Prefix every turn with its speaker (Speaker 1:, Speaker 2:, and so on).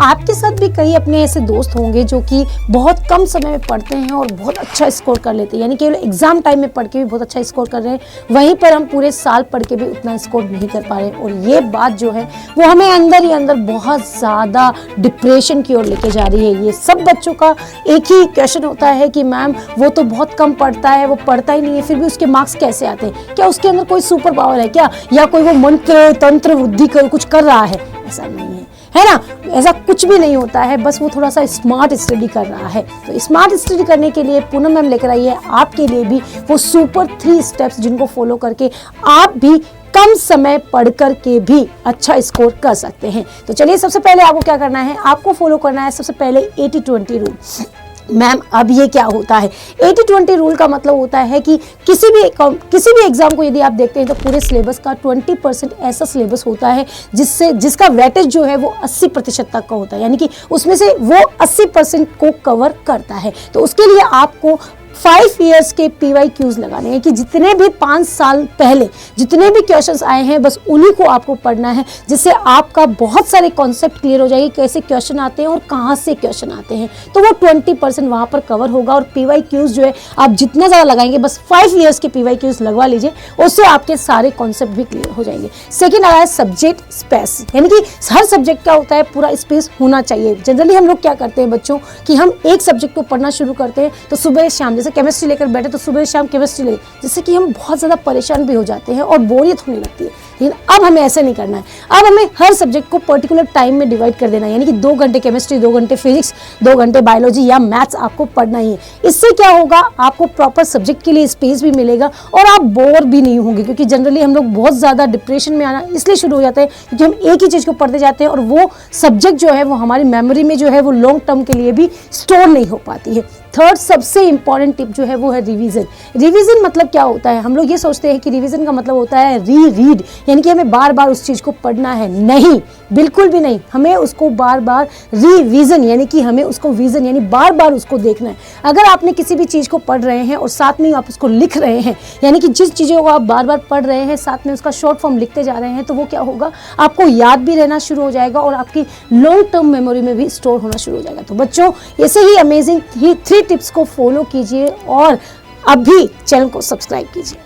Speaker 1: आपके साथ भी कई अपने ऐसे दोस्त होंगे जो कि बहुत कम समय में पढ़ते हैं और बहुत अच्छा स्कोर कर लेते हैं, यानी केवल एग्जाम टाइम में पढ़ के भी बहुत अच्छा स्कोर कर रहे हैं, वहीं पर हम पूरे साल पढ़ के भी उतना स्कोर नहीं कर पा रहे हैं। और ये बात जो है वो हमें अंदर ही अंदर बहुत ज़्यादा डिप्रेशन की ओर लेके जा रही है। ये सब बच्चों का एक ही क्वेश्चन होता है कि मैम वो तो बहुत कम पढ़ता है, वो पढ़ता ही नहीं है, फिर भी उसके मार्क्स कैसे आते हैं? क्या उसके अंदर कोई सुपर पावर है क्या, या कोई वो मंत्र तंत्र बुद्धि कर कुछ कर रहा है? ऐसा नहीं है ना, ऐसा कुछ भी नहीं होता है, बस वो थोड़ा सा स्मार्ट स्टडी कर रहा है। तो स्मार्ट स्टडी करने के लिए पूनम मैम लेकर आई है आपके लिए भी वो सुपर 3 स्टेप्स, जिनको फॉलो करके आप भी कम समय पढ़ कर के भी अच्छा स्कोर कर सकते हैं। तो चलिए, सबसे पहले आपको क्या करना है, आपको फॉलो करना है सबसे पहले 80-20 रूल। मैम अब ये क्या होता है? 80-20 रूल का मतलब होता है कि किसी भी एग्जाम को यदि आप देखते हैं तो पूरे सिलेबस का 20% ऐसा सिलेबस होता है जिसका वेटेज जो है वो 80% तक का होता है, यानी कि उसमें से वो 80% को कवर करता है। तो उसके लिए आपको 5 इयर्स के PYQs लगाने हैं कि जितने भी 5 साल पहले जितने भी क्वेश्चंस आए हैं बस उन्हीं को आपको पढ़ना है, जिससे आपका बहुत सारे कॉन्सेप्ट क्लियर हो जाएगी, कैसे क्वेश्चन आते हैं और कहाँ से क्वेश्चन आते हैं। तो वो 20% वहाँ पर कवर होगा। और PYQs जो है आप जितना ज़्यादा लगाएंगे, बस 5 इयर्स के PYQs लगवा लीजिए, उससे आपके सारे कॉन्सेप्ट भी क्लियर हो जाएंगे। सेकेंड आ रहा है सब्जेक्ट स्पेस, यानी कि हर सब्जेक्ट का होता है पूरा स्पेस होना चाहिए। जनरली हम लोग क्या करते हैं बच्चों कि हम एक सब्जेक्ट को पढ़ना शुरू करते हैं तो सुबह शाम, जैसे केमिस्ट्री लेकर बैठे तो सुबह शाम केमिस्ट्री ले, जिससे कि हम बहुत ज़्यादा परेशान भी हो जाते हैं और बोरियत होने लगती है। लेकिन अब हमें ऐसा नहीं करना है, अब हमें हर सब्जेक्ट को पर्टिकुलर टाइम में डिवाइड कर देना है, यानी कि 2 घंटे केमिस्ट्री, 2 घंटे फिजिक्स, 2 घंटे बायोलॉजी या मैथ्स आपको पढ़ना ही है। इससे क्या होगा, आपको प्रॉपर सब्जेक्ट के लिए स्पेस भी मिलेगा और आप बोर भी नहीं होंगे, क्योंकि जनरली हम लोग बहुत ज़्यादा डिप्रेशन में आना इसलिए शुरू हो जाते हैं क्योंकि हम एक ही चीज़ को पढ़ते जाते हैं और वो सब्जेक्ट जो है वो हमारी मेमोरी में जो है वो लॉन्ग टर्म के लिए भी स्टोर नहीं हो पाती है। थर्ड सबसे इंपॉर्टेंट टिप जो है वो है रिवीजन। रिवीजन मतलब क्या होता है? हम लोग ये सोचते हैं कि रिवीजन का मतलब होता है रीड, यानी कि हमें बार बार उस चीज़ को पढ़ना है। नहीं, बिल्कुल भी नहीं, हमें उसको बार बार रिवीजन यानी कि हमें उसको विजन यानी बार बार उसको देखना है। अगर आपने किसी भी चीज़ को पढ़ रहे हैं और साथ में आप उसको लिख रहे हैं, यानी कि जिस चीज़ों को आप बार बार पढ़ रहे हैं साथ में उसका शॉर्ट फॉर्म लिखते जा रहे हैं, तो वो क्या होगा, आपको याद भी रहना शुरू हो जाएगा और आपकी लॉन्ग टर्म मेमोरी में भी स्टोर होना शुरू हो जाएगा। तो बच्चों, ऐसे ही अमेजिंग 3 टिप्स को फॉलो कीजिए और अभी चैनल को सब्सक्राइब कीजिए।